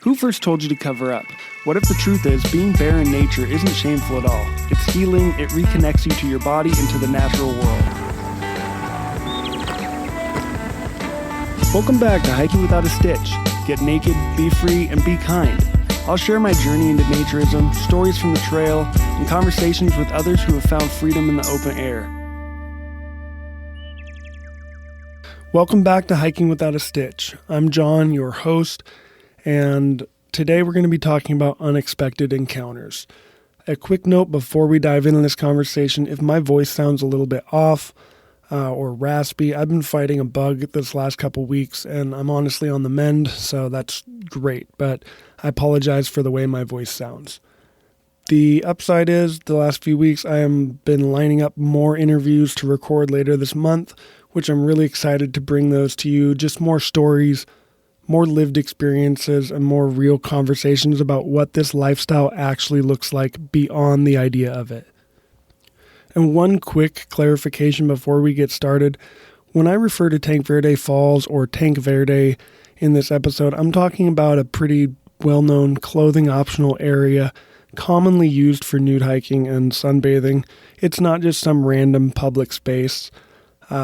Who first told you to cover up? What if the truth is being bare in nature isn't shameful at all? It's healing, it reconnects you to your body and to the natural world. Welcome back to Hiking Without a Stitch. Get naked, be free, and be kind. I'll share my journey into naturism, stories from the trail, and conversations with others who have found freedom in the open air. Welcome back to Hiking Without a Stitch. I'm John, your host, and today we're going to be talking about unexpected encounters. A quick note before we dive into this conversation, if my voice sounds a little bit off or raspy, I've been fighting a bug this last couple weeks, and I'm honestly on the mend, so that's great, but I apologize for the way my voice sounds. The upside is, the last few weeks, I have been lining up more interviews to record later this month, which I'm really excited to bring those to you. Just more stories, more lived experiences, and more real conversations about what this lifestyle actually looks like beyond the idea of it. And one quick clarification before we get started. When I refer to Tanque Verde Falls or Tanque Verde in this episode, I'm talking about a pretty well-known clothing optional area commonly used for nude hiking and sunbathing. It's not just some random public space.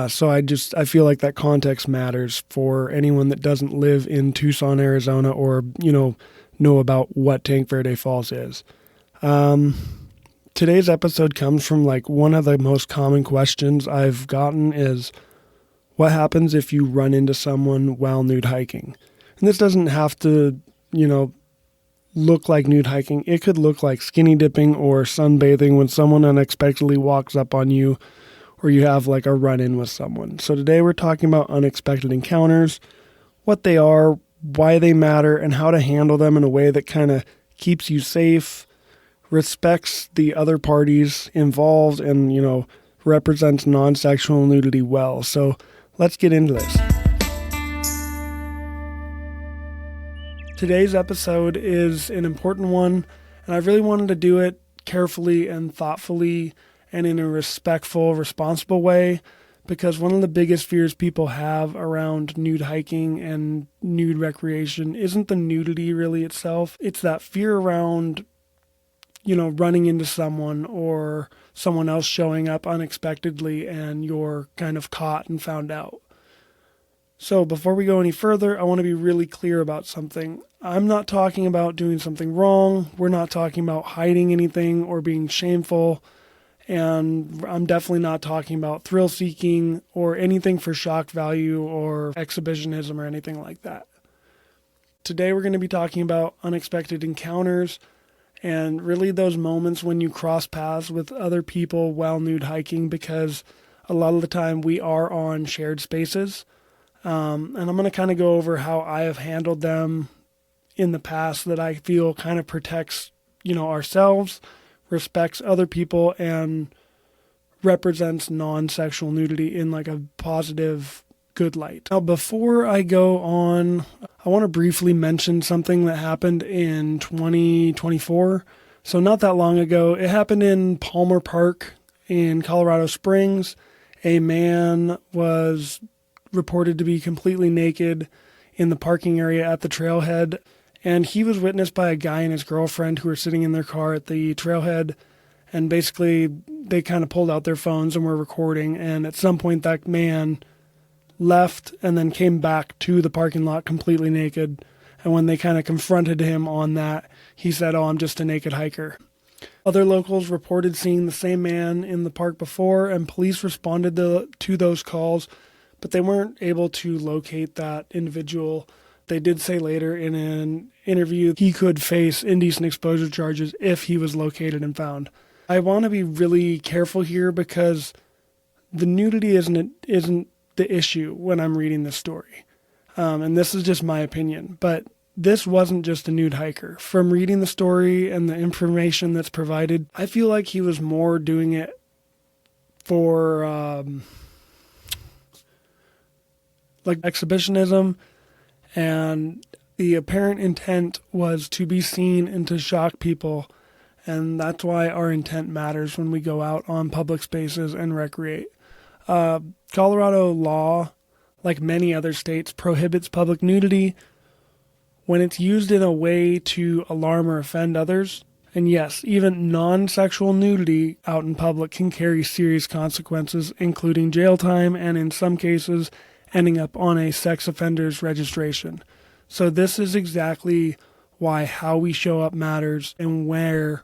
So I feel like that context matters for anyone that doesn't live in Tucson, Arizona, or, know about what Tanque Verde Falls is. Today's episode comes from one of the most common questions I've gotten is, what happens if you run into someone while nude hiking? And this doesn't have to, look like nude hiking. It could look like skinny dipping or sunbathing when someone unexpectedly walks up on you, or you have a run-in with someone. So today we're talking about unexpected encounters, what they are, why they matter, and how to handle them in a way that kind of keeps you safe, respects the other parties involved, and, represents non-sexual nudity well. So let's get into this. Today's episode is an important one, and I really wanted to do it carefully and thoughtfully and in a respectful, responsible way, because one of the biggest fears people have around nude hiking and nude recreation isn't the nudity really itself. It's that fear around, running into someone or someone else showing up unexpectedly and you're kind of caught and found out. So before we go any further, I want to be really clear about something. I'm not talking about doing something wrong. We're not talking about hiding anything or being shameful. And I'm definitely not talking about thrill-seeking or anything for shock value or exhibitionism or anything like that. Today we're going to be talking about unexpected encounters and really those moments when you cross paths with other people while nude hiking, because a lot of the time we are on shared spaces. And I'm going to kind of go over how I have handled them in the past that I feel kind of protects, ourselves, respects other people, and represents non-sexual nudity in a positive, good light. Now, before I go on, I want to briefly mention something that happened in 2024. So not that long ago, it happened in Palmer Park in Colorado Springs. A man was reported to be completely naked in the parking area at the trailhead. And he was witnessed by a guy and his girlfriend who were sitting in their car at the trailhead. And basically, they kind of pulled out their phones and were recording. And at some point, that man left and then came back to the parking lot completely naked. And when they kind of confronted him on that, he said, "Oh, I'm just a naked hiker." Other locals reported seeing the same man in the park before, and police responded to those calls, but they weren't able to locate that individual. They did say later in an interview he could face indecent exposure charges if he was located and found. I want to be really careful here because the nudity isn't the issue when I'm reading this story. And this is just my opinion, but this wasn't just a nude hiker. From reading the story and the information that's provided, I feel like he was more doing it for exhibitionism, and the apparent intent was to be seen and to shock people, and that's why our intent matters when we go out on public spaces and recreate. Colorado law, like many other states, prohibits public nudity, when it's used in a way to alarm or offend others. And yes, even non-sexual nudity out in public can carry serious consequences, including jail time and in some cases ending up on a sex offender's registration. So this is exactly why how we show up matters and where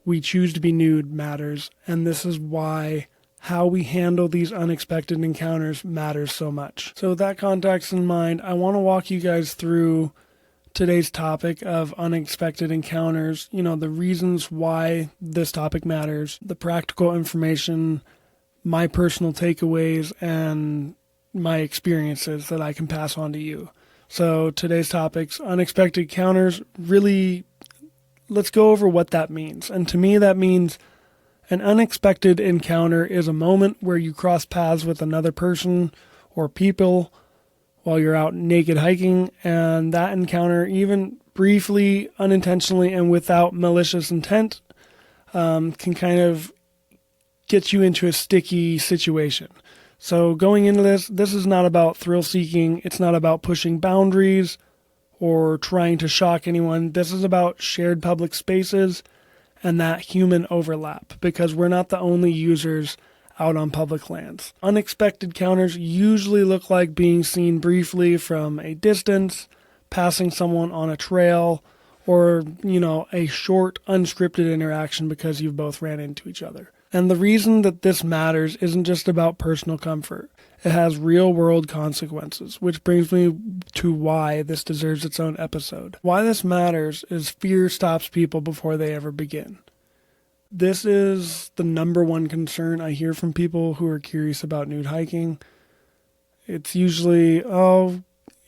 we choose to be nude matters. And this is why how we handle these unexpected encounters matters so much. So with that context in mind, I want to walk you guys through today's topic of unexpected encounters, the reasons why this topic matters, the practical information, my personal takeaways, and my experiences that I can pass on to you. So today's topics, unexpected encounters, really, let's go over what that means. And to me, that means an unexpected encounter is a moment where you cross paths with another person or people while you're out naked hiking, and that encounter, even briefly, unintentionally, and without malicious intent, can kind of get you into a sticky situation. So going into this is not about thrill-seeking. It's not about pushing boundaries or trying to shock anyone. This is about shared public spaces and that human overlap, because we're not the only users out on public lands. Unexpected encounters usually look like being seen briefly from a distance, passing someone on a trail, or, a short, unscripted interaction because you've both ran into each other. And the reason that this matters isn't just about personal comfort. It has real-world consequences, which brings me to why this deserves its own episode. Why this matters is fear stops people before they ever begin. This is the number one concern I hear from people who are curious about nude hiking. It's usually,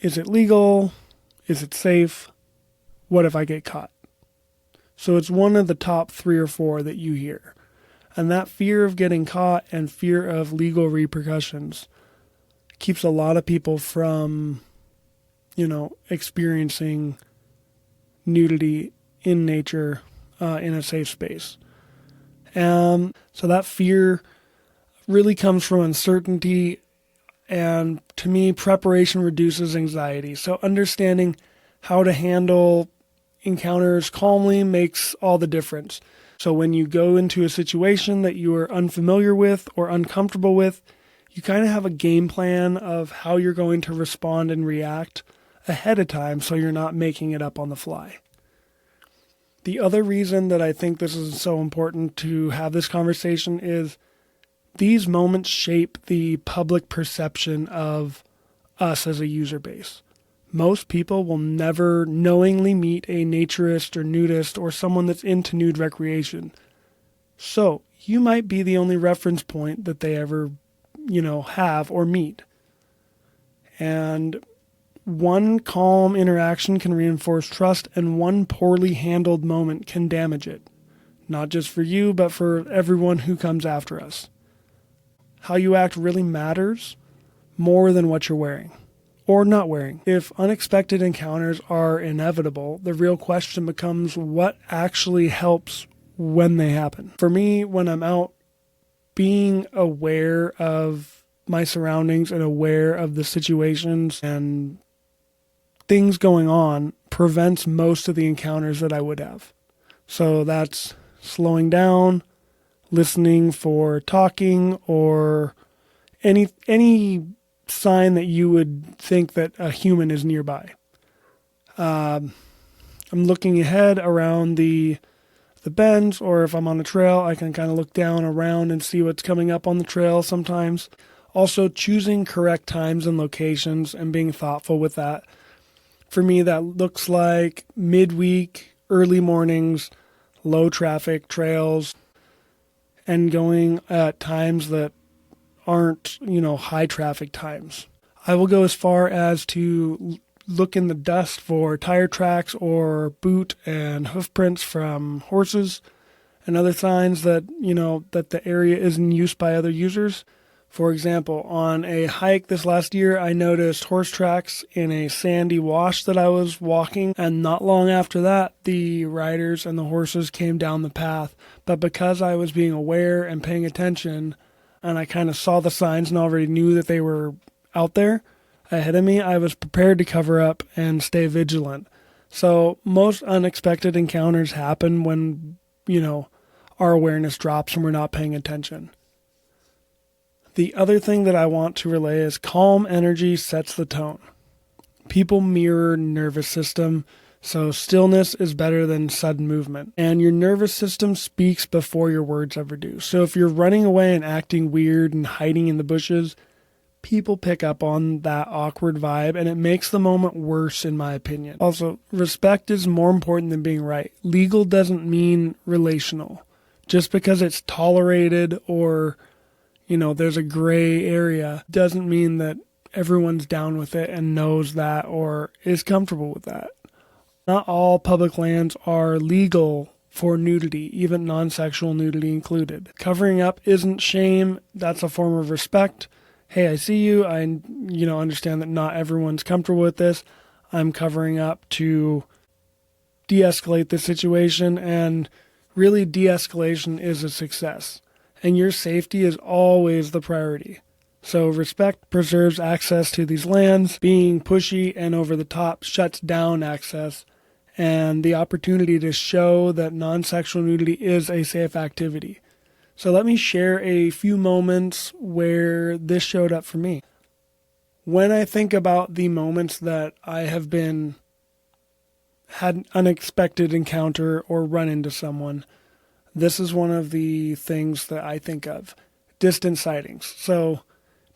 is it legal? Is it safe? What if I get caught? So it's one of the top 3 or 4 that you hear. And that fear of getting caught and fear of legal repercussions keeps a lot of people from, experiencing nudity in nature in a safe space. So that fear really comes from uncertainty, and to me, preparation reduces anxiety. So understanding how to handle encounters calmly makes all the difference. So when you go into a situation that you are unfamiliar with or uncomfortable with, you kind of have a game plan of how you're going to respond and react ahead of time, so you're not making it up on the fly. The other reason that I think this is so important to have this conversation is these moments shape the public perception of us as a user base. Most people will never knowingly meet a naturist or nudist or someone that's into nude recreation. So you might be the only reference point that they ever, have or meet. And one calm interaction can reinforce trust, and one poorly handled moment can damage it. Not just for you, but for everyone who comes after us. How you act really matters more than what you're wearing or not wearing. If unexpected encounters are inevitable, the real question becomes what actually helps when they happen. For me, when I'm out, being aware of my surroundings and aware of the situations and things going on prevents most of the encounters that I would have. So that's slowing down, listening for talking, or any sign that you would think that a human is nearby. I'm looking ahead around the bends, or if I'm on a trail, I can kind of look down around and see what's coming up on the trail sometimes. Also, choosing correct times and locations and being thoughtful with that. For me, that looks like midweek, early mornings, low traffic trails, and going at times that aren't, high traffic times. I will go as far as to look in the dust for tire tracks or boot and hoof prints from horses and other signs that, that the area is in use by other users. For example, on a hike this last year, I noticed horse tracks in a sandy wash that I was walking, and not long after that, the riders and the horses came down the path. But because I was being aware and paying attention, and I kind of saw the signs and already knew that they were out there ahead of me, I was prepared to cover up and stay vigilant. So most unexpected encounters happen when, our awareness drops and we're not paying attention. The other thing that I want to relay is calm energy sets the tone. People mirror nervous system, so stillness is better than sudden movement. And your nervous system speaks before your words ever do. So if you're running away and acting weird and hiding in the bushes, people pick up on that awkward vibe, and it makes the moment worse, in my opinion. Also, respect is more important than being right. Legal doesn't mean relational. Just because it's tolerated or, there's a gray area doesn't mean that everyone's down with it and knows that or is comfortable with that. Not all public lands are legal for nudity, even non-sexual nudity included. Covering up isn't shame, that's a form of respect. Hey, I see you. I, understand that not everyone's comfortable with this. I'm covering up to de-escalate the situation, and really de-escalation is a success. And your safety is always the priority. So respect preserves access to these lands. Being pushy and over the top shuts down access and the opportunity to show that non-sexual nudity is a safe activity. So let me share a few moments where this showed up for me. When I think about the moments that I have had an unexpected encounter or run into someone, this is one of the things that I think of. Distant sightings. So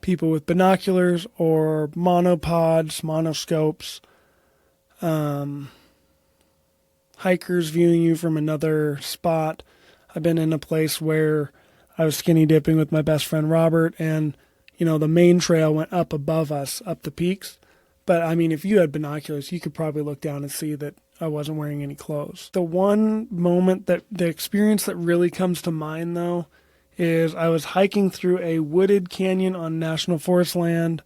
people with binoculars or monopods, monoscopes, hikers viewing you from another spot. I've been in a place where I was skinny dipping with my best friend Robert, and the main trail went up above us, up the peaks. But if you had binoculars, you could probably look down and see that I wasn't wearing any clothes. The one moment the experience that really comes to mind though, is I was hiking through a wooded canyon on national forest land,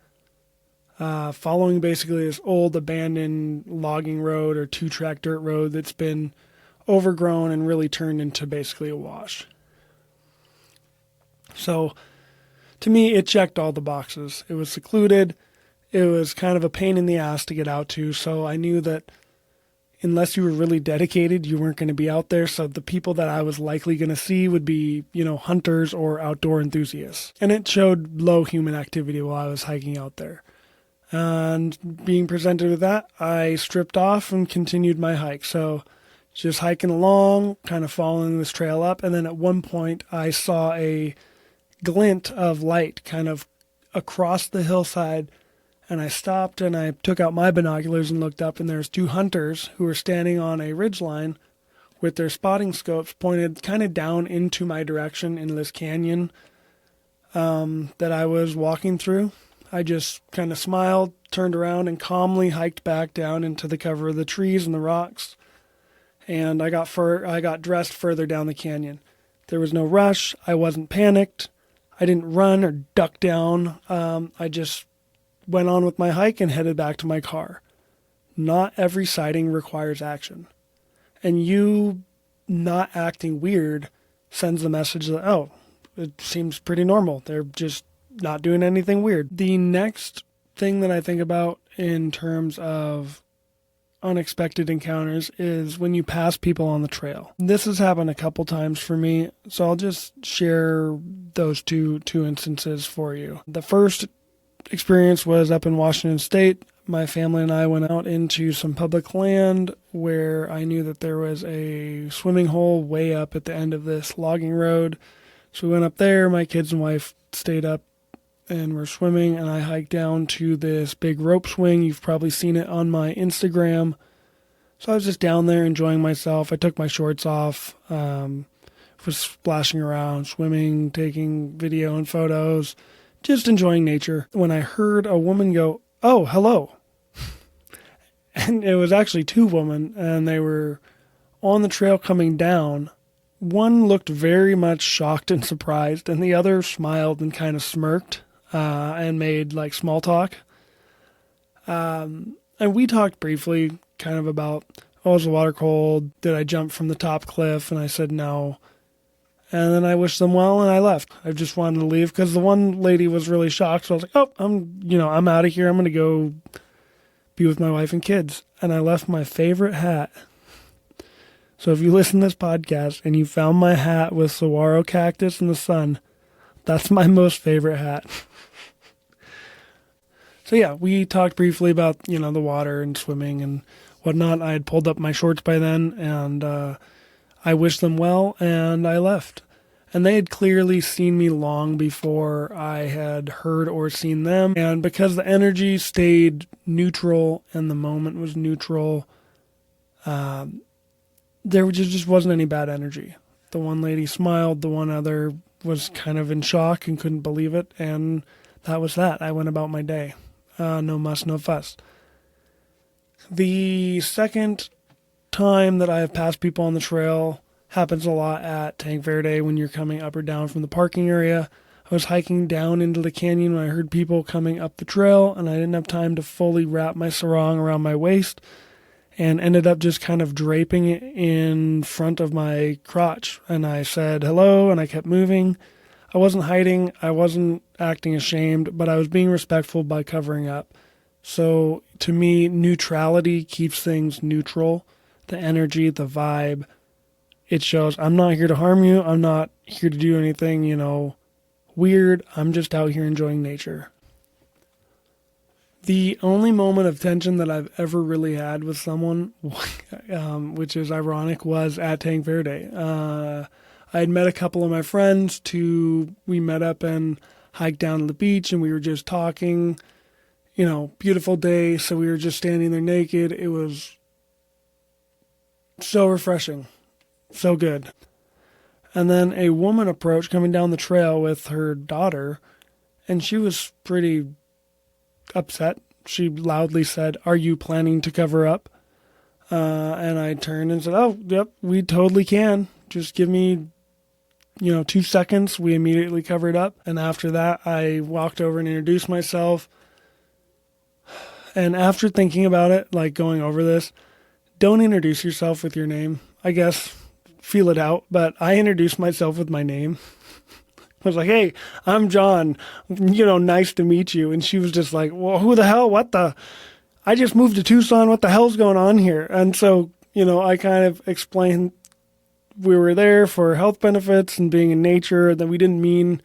following basically this old abandoned logging road or 2-track dirt road that's been overgrown and really turned into basically a wash. So to me, it checked all the boxes. It was secluded. It was kind of a pain in the ass to get out to. So I knew that unless you were really dedicated, you weren't going to be out there. So the people that I was likely going to see would be, hunters or outdoor enthusiasts. And it showed low human activity while I was hiking out there. And being presented with that, I stripped off and continued my hike. So just hiking along, kind of following this trail up. And then at one point, I saw a glint of light kind of across the hillside. And I stopped and I took out my binoculars and looked up, and there's 2 hunters who were standing on a ridgeline with their spotting scopes pointed kind of down into my direction in this canyon that I was walking through. I just kind of smiled, turned around, and calmly hiked back down into the cover of the trees and the rocks. And I got dressed further down the canyon. There was no rush. I wasn't panicked. I didn't run or duck down. I just went on with my hike and headed back to my car. Not every sighting requires action. And you not acting weird sends the message that, it seems pretty normal. They're just not doing anything weird. The next thing that I think about in terms of unexpected encounters is when you pass people on the trail. This has happened a couple times for me, so I'll just share those two instances for you. The first experience was up in Washington State. My family and I went out into some public land where I knew that there was a swimming hole way up at the end of this logging road. So we went up there. My kids and wife stayed up and were swimming, and I hiked down to this big rope swing. You've probably seen it on my Instagram. So I was just down there enjoying myself. I took my shorts off, was splashing around, swimming, taking video and photos, just enjoying nature. When I heard a woman go, "Oh, hello." And it was actually 2 women, and they were on the trail coming down. One looked very much shocked and surprised, and the other smiled and kind of smirked and made like small talk. And we talked briefly kind of about, is the water cold? Did I jump from the top cliff? And I said no. And then I wished them well, and I left. I just wanted to leave because the one lady was really shocked. So I was like, I'm out of here. I'm going to go be with my wife and kids. And I left my favorite hat. So if you listen to this podcast and you found my hat with saguaro cactus in the sun, that's my most favorite hat. So yeah, we talked briefly about, the water and swimming and whatnot. I had pulled up my shorts by then, and I wished them well, and I left. And they had clearly seen me long before I had heard or seen them. And because the energy stayed neutral and the moment was neutral, there just wasn't any bad energy. The one lady smiled, the one other was kind of in shock and couldn't believe it, and that was that. I went about my day. No muss, no fuss. The second time that I have passed people on the trail happens a lot at Tanque Verde when you're coming up or down from the parking area. I was hiking down into the canyon when I heard people coming up the trail, and I didn't have time to fully wrap my sarong around my waist, and ended up just kind of draping it in front of my crotch. And I said hello, and I kept moving. I wasn't hiding, I wasn't acting ashamed, but I was being respectful by covering up. So to me, neutrality keeps things neutral. The energy, the vibe, it shows I'm not here to harm you. I'm not here to do anything, weird. I'm just out here enjoying nature. The only moment of tension that I've ever really had with someone, which is ironic, was at Tanque Verde. I had met a couple of my friends we met up and hiked down to the beach, and we were just talking, beautiful day. So we were just standing there naked. It was so refreshing, so good. And then a woman approached coming down the trail with her daughter, and she was pretty upset. She loudly said, "Are you planning to cover up?" And I turned and said, "Oh, yep, we totally can. Just give me 2 seconds." We immediately covered up. And after that, I walked over and introduced myself. And after thinking about it, like going over this, don't introduce yourself with your name. I guess feel it out. But I introduced myself with my name. I was like, "Hey, I'm John, nice to meet you." And she was just like, "Well, who the hell? I just moved to Tucson. What the hell's going on here?" And so, I kind of explained we were there for health benefits and being in nature, that we didn't mean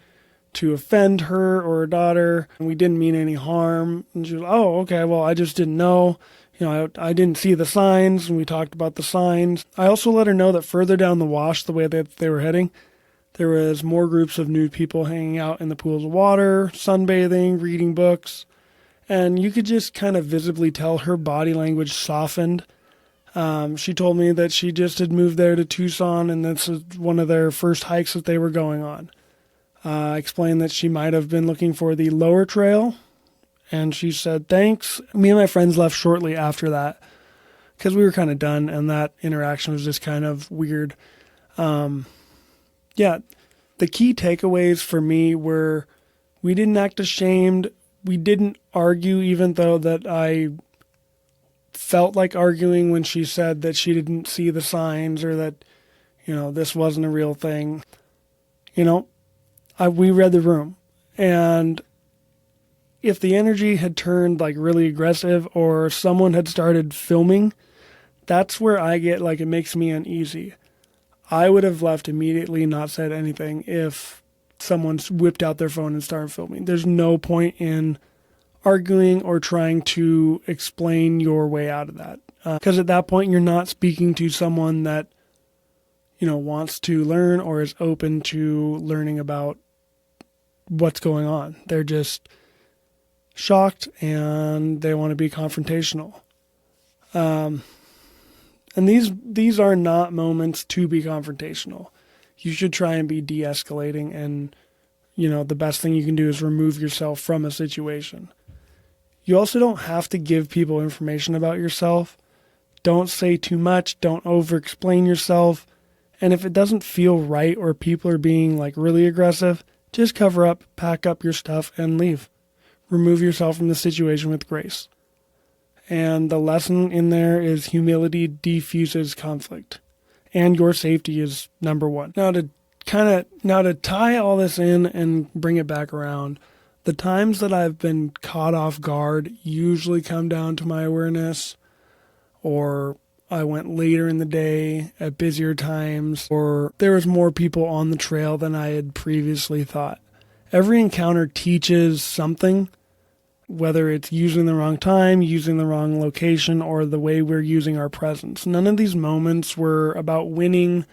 to offend her or her daughter, and we didn't mean any harm. And she was, "Oh, okay, well, I just didn't know. I didn't see the signs," and we talked about the signs. I also let her know that further down the wash, the way that they were heading, there was more groups of nude people hanging out in the pools of water, sunbathing, reading books, and you could just kind of visibly tell her body language softened. She told me that she just had moved there to Tucson, and this was one of their first hikes that they were going on. I explained that she might have been looking for the lower trail, and she said thanks. Me and my friends left shortly after that because we were kind of done, and that interaction was just kind of weird. Yeah, the key takeaways for me were we didn't act ashamed. We didn't argue, even though that I felt like arguing when she said that she didn't see the signs or that, this wasn't a real thing. We read the room. And if the energy had turned like really aggressive or someone had started filming, that's where I get like, it makes me uneasy. I would have left immediately, not said anything if someone whipped out their phone and started filming. There's no point in arguing or trying to explain your way out of that. Because at that point, you're not speaking to someone that, wants to learn or is open to learning about what's going on. They're just shocked and they want to be confrontational. And these are not moments to be confrontational. You should try and be de-escalating, and, the best thing you can do is remove yourself from a situation. You also don't have to give people information about yourself. Don't say too much. Don't over-explain yourself. And if it doesn't feel right or people are being like really aggressive, just cover up, pack up your stuff, and leave. Remove yourself from the situation with grace. And the lesson in there is humility defuses conflict. And your safety is number one. Now to tie all this in and bring it back around, The times that I've been caught off guard usually come down to my awareness, or I went later in the day at busier times, or there was more people on the trail than I had previously thought. Every encounter teaches something, whether it's using the wrong time, using the wrong location, or the way we're using our presence. None of these moments were about winning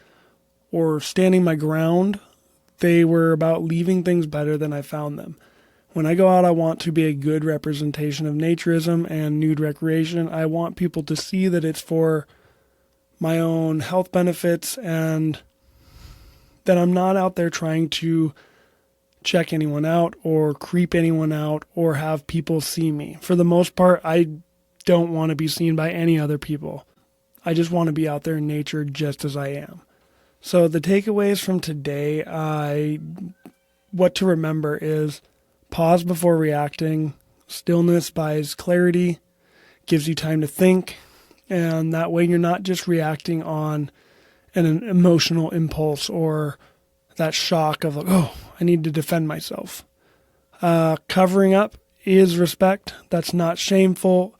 or standing my ground. They were about leaving things better than I found them. When I go out, I want to be a good representation of naturism and nude recreation. I want people to see that it's for my own health benefits and that I'm not out there trying to check anyone out or creep anyone out or have people see me. For the most part, I don't want to be seen by any other people. I just want to be out there in nature just as I am. So the takeaways from today, what to remember is pause before reacting. Stillness buys clarity, gives you time to think, and that way you're not just reacting on an emotional impulse or that shock of like, oh, I need to defend myself. Covering up is respect. That's not shameful.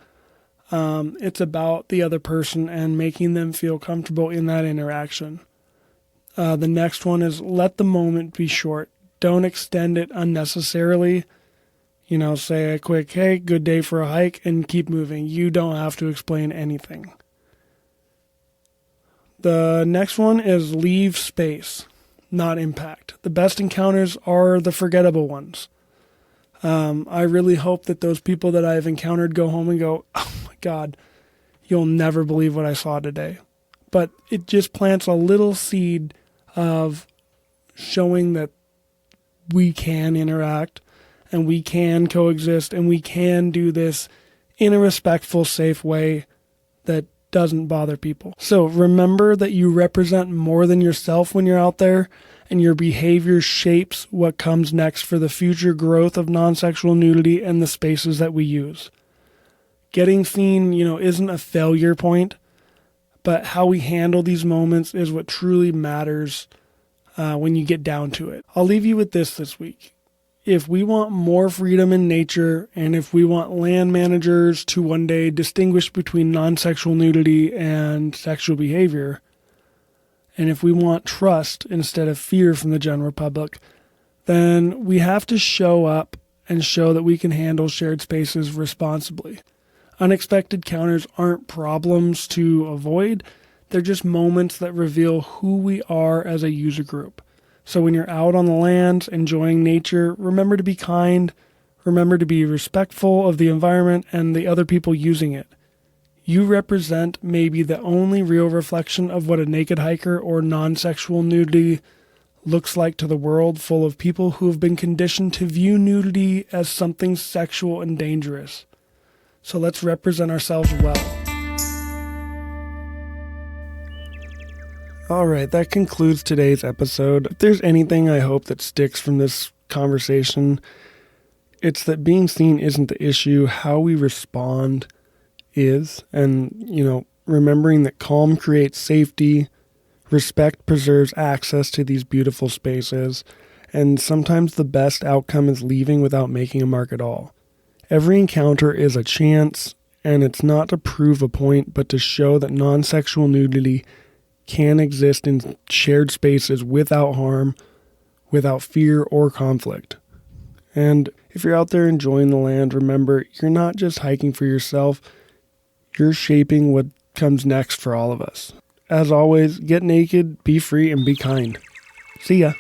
It's about the other person and making them feel comfortable in that interaction. The next one is let the moment be short. Don't extend it unnecessarily. Say a quick, hey, good day for a hike, and keep moving. You don't have to explain anything. The next one is leave space, not impact. The best encounters are the forgettable ones. I really hope that those people that I've encountered go home and go, oh my God, you'll never believe what I saw today. But it just plants a little seed of showing that we can interact and we can coexist and we can do this in a respectful, safe way that doesn't bother people. So remember that you represent more than yourself when you're out there, and your behavior shapes what comes next for the future growth of non-sexual nudity and the spaces that we use. Getting seen, isn't a failure point, but how we handle these moments is what truly matters when you get down to it. I'll leave you with this week. If we want more freedom in nature, and if we want land managers to one day distinguish between non-sexual nudity and sexual behavior, and if we want trust instead of fear from the general public, then we have to show up and show that we can handle shared spaces responsibly. Unexpected encounters aren't problems to avoid. They're just moments that reveal who we are as a user group. So when you're out on the land enjoying nature, remember to be kind, remember to be respectful of the environment and the other people using it. You represent maybe the only real reflection of what a naked hiker or non-sexual nudity looks like to the world, full of people who have been conditioned to view nudity as something sexual and dangerous. So let's represent ourselves well. All right, that concludes today's episode. If there's anything I hope that sticks from this conversation, it's that being seen isn't the issue. How we respond is. And, remembering that calm creates safety, respect preserves access to these beautiful spaces, and sometimes the best outcome is leaving without making a mark at all. Every encounter is a chance, and it's not to prove a point, but to show that non-sexual nudity can exist in shared spaces without harm, without fear or conflict. And if you're out there enjoying the land, remember, you're not just hiking for yourself, you're shaping what comes next for all of us. As always, get naked, be free, and be kind. See ya.